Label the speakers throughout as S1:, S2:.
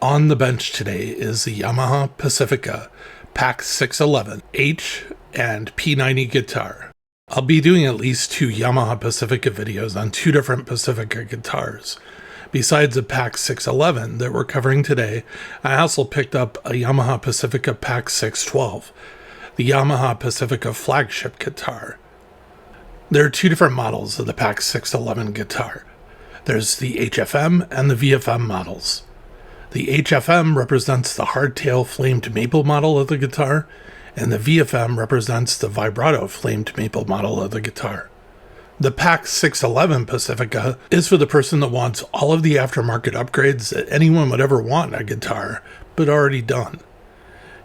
S1: On the bench today is the Yamaha Pacifica PAC611 H and P-90 guitar. I'll be doing at least 2 Yamaha Pacifica videos on 2 different Pacifica guitars. Besides the PAC611 that we're covering today, I also picked up a Yamaha Pacifica PAC612, the Yamaha Pacifica Flagship guitar. There are 2 different models of the PAC611 guitar. There's the HFM and the VFM models. The HFM represents the hardtail flamed maple model of the guitar, and the VFM represents the vibrato flamed maple model of the guitar. The PAC611 Pacifica is for the person that wants all of the aftermarket upgrades that anyone would ever want in a guitar, but already done.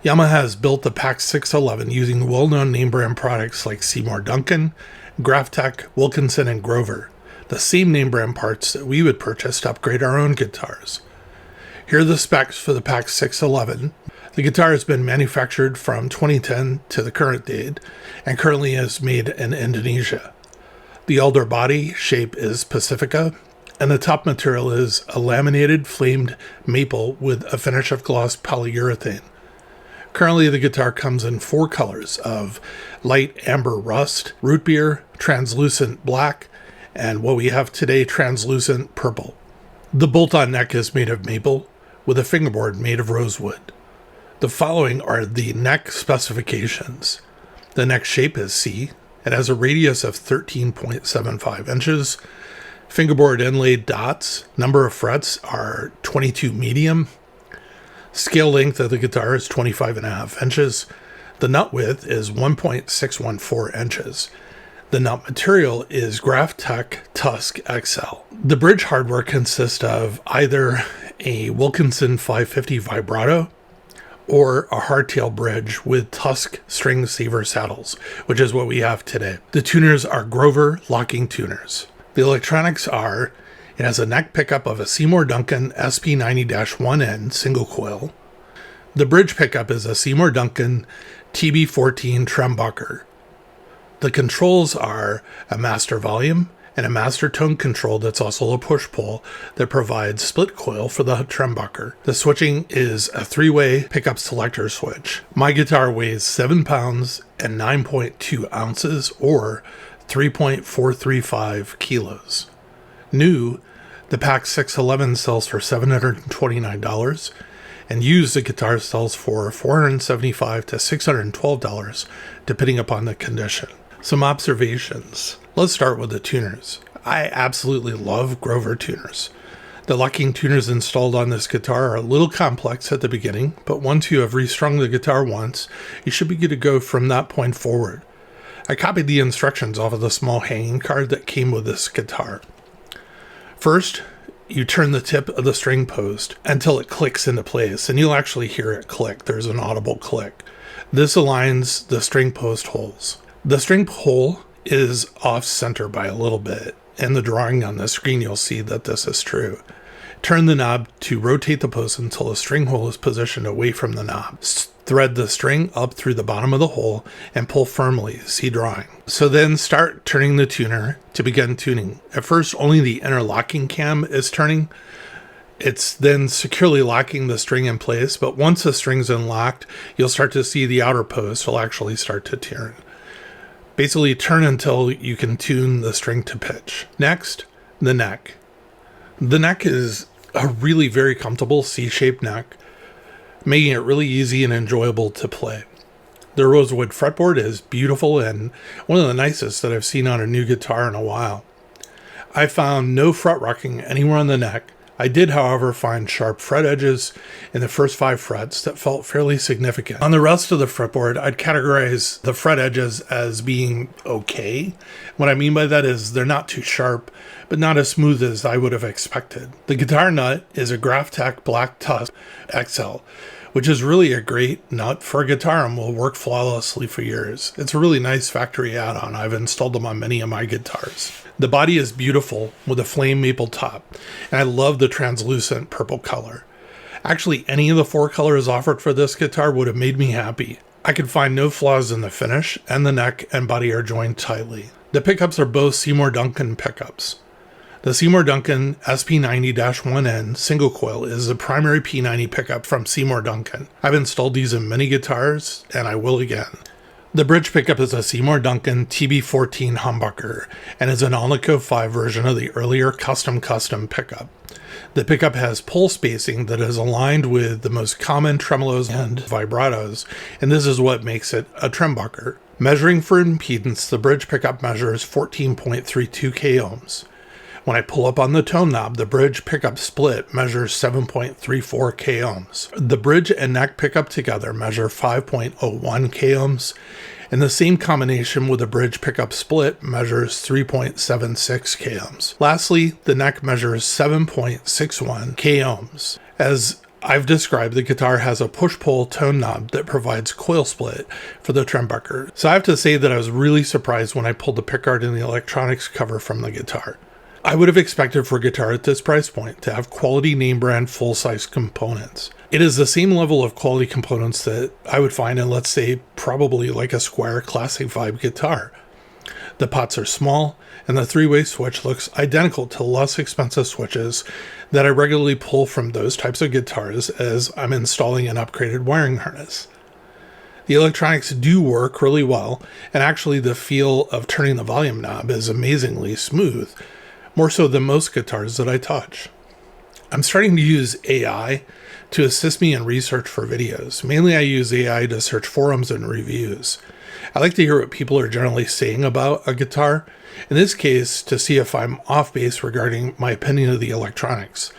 S1: Yamaha has built the PAC611 using well-known name brand products like Seymour Duncan, GraphTech, Wilkinson, and Grover, the same name brand parts that we would purchase to upgrade our own guitars. Here are the specs for the PAC611. The guitar has been manufactured from 2010 to the current date and currently is made in Indonesia. The elder body shape is Pacifica, and the top material is a laminated flamed maple with a finish of gloss polyurethane. Currently, the guitar comes in 4 colors of light amber rust, root beer, translucent black, and what we have today, translucent purple. The bolt-on neck is made of maple, with a fingerboard made of rosewood. The following are the neck specifications. The neck shape is C. It has a radius of 13.75 inches. Fingerboard inlaid dots. Number of frets are 22 medium. Scale length of the guitar is 25.5 inches. The nut width is 1.614 inches. The nut material is GraphTech Tusk XL. The bridge hardware consists of either a Wilkinson 550 vibrato or a hardtail bridge with Tusk string saver saddles, which is what we have today. The tuners are Grover locking tuners. The electronics are, it has a neck pickup of a Seymour Duncan SP90-1N single coil. The bridge pickup is a Seymour Duncan TB14 trembucker. The controls are a master volume and a master tone control that's also a push-pull that provides split coil for the trembucker. The switching is a 3-way pickup selector switch. My guitar weighs 7 pounds and 9.2 ounces or 3.435 kilos. New, the PAC611 sells for $729, and used the guitar sells for $475 to $612, depending upon the condition. Some observations. Let's start with the tuners. I absolutely love Grover tuners. The locking tuners installed on this guitar are a little complex at the beginning, but once you have restrung the guitar once, you should be good to go from that point forward. I copied the instructions off of the small hanging card that came with this guitar. First, you turn the tip of the string post until it clicks into place, and you'll actually hear it click. There's an audible click. This aligns the string post holes. The string hole is off center by a little bit. In the drawing on the screen, you'll see that this is true. Turn the knob to rotate the post until the string hole is positioned away from the knob. Thread the string up through the bottom of the hole and pull firmly, see drawing. So then start turning the tuner to begin tuning. At first, only the inner locking cam is turning. It's then securely locking the string in place, but once the string's unlocked, you'll start to see the outer post will actually start to turn. Basically, turn until you can tune the string to pitch. Next, the neck. The neck is a really very comfortable C-shaped neck, making it really easy and enjoyable to play. The rosewood fretboard is beautiful and one of the nicest that I've seen on a new guitar in a while. I found no fret rocking anywhere on the neck. I did, however, find sharp fret edges in the first 5 frets that felt fairly significant. On the rest of the fretboard, I'd categorize the fret edges as being okay. What I mean by that is they're not too sharp, but not as smooth as I would have expected. The guitar nut is a GraphTech Black Tusk XL, which is really a great nut for a guitar and will work flawlessly for years. It's a really nice factory add-on. I've installed them on many of my guitars. The body is beautiful with a flame maple top, and I love the translucent purple color. Actually, any of the 4 colors offered for this guitar would have made me happy. I could find no flaws in the finish, and the neck and body are joined tightly. The pickups are both Seymour Duncan pickups. The Seymour Duncan SP90-1N single coil is the primary P90 pickup from Seymour Duncan. I've installed these in many guitars, and I will again. The bridge pickup is a Seymour Duncan TB14 humbucker and is an Alnico 5 version of the earlier custom pickup. The pickup has pole spacing that is aligned with the most common tremolos and vibratos, and this is what makes it a trembucker. Measuring for impedance, the bridge pickup measures 14.32 k ohms. When I pull up on the tone knob, the bridge pickup split measures 7.34 k ohms. The bridge and neck pickup together measure 5.01 k ohms, and the same combination with the bridge pickup split measures 3.76 k ohms. Lastly, the neck measures 7.61 k ohms. As I've described, the guitar has a push-pull tone knob that provides coil split for the trembucker. So I have to say that I was really surprised when I pulled the pickguard and the electronics cover from the guitar. I would have expected for a guitar at this price point to have quality name brand full-size components. It is the same level of quality components that I would find in, let's say, probably like a Squire Classic Vibe guitar. The pots are small, and the three-way switch looks identical to less expensive switches that I regularly pull from those types of guitars as I'm installing an upgraded wiring harness. The electronics do work really well, and actually the feel of turning the volume knob is amazingly smooth, more so than most guitars that I touch. I'm starting to use AI to assist me in research for videos. Mainly I use AI to search forums and reviews. I like to hear what people are generally saying about a guitar, in this case to see if I'm off base regarding my opinion of the electronics.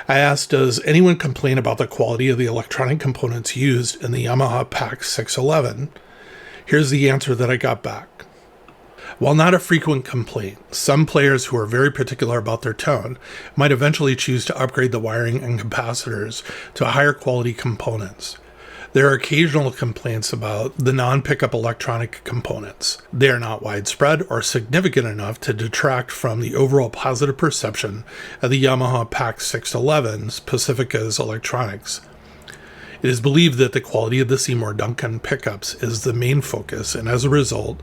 S1: I asked, does anyone complain about the quality of the electronic components used in the Yamaha PAC611? Here's the answer that I got back. While not a frequent complaint, some players who are very particular about their tone might eventually choose to upgrade the wiring and capacitors to higher quality components. There are occasional complaints about the non-pickup electronic components. They are not widespread or significant enough to detract from the overall positive perception of the Yamaha PAC611 Pacifica's electronics. It is believed that the quality of the Seymour Duncan pickups is the main focus, and as a result,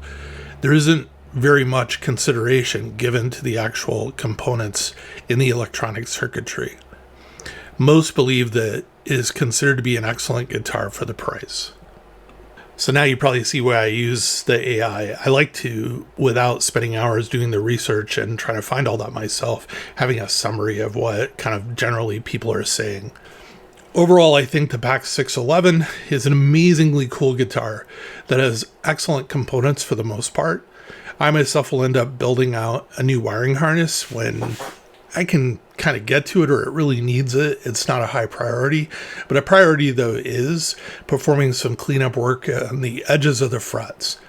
S1: there isn't very much consideration given to the actual components in the electronic circuitry. Most believe that it is considered to be an excellent guitar for the price. So now you probably see why I use the AI. I like to, without spending hours doing the research and trying to find all that myself, having a summary of what kind of generally people are saying. Overall, I think the PAC611 is an amazingly cool guitar that has excellent components for the most part. I myself will end up building out a new wiring harness when I can kind of get to it or it really needs it. It's not a high priority, but a priority though is performing some cleanup work on the edges of the frets.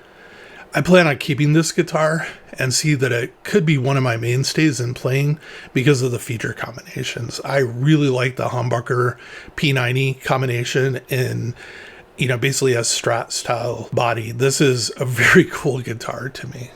S1: I plan on keeping this guitar and see that it could be one of my mainstays in playing because of the feature combinations. I really like the humbucker P-90 combination in, basically a Strat style body. This is a very cool guitar to me.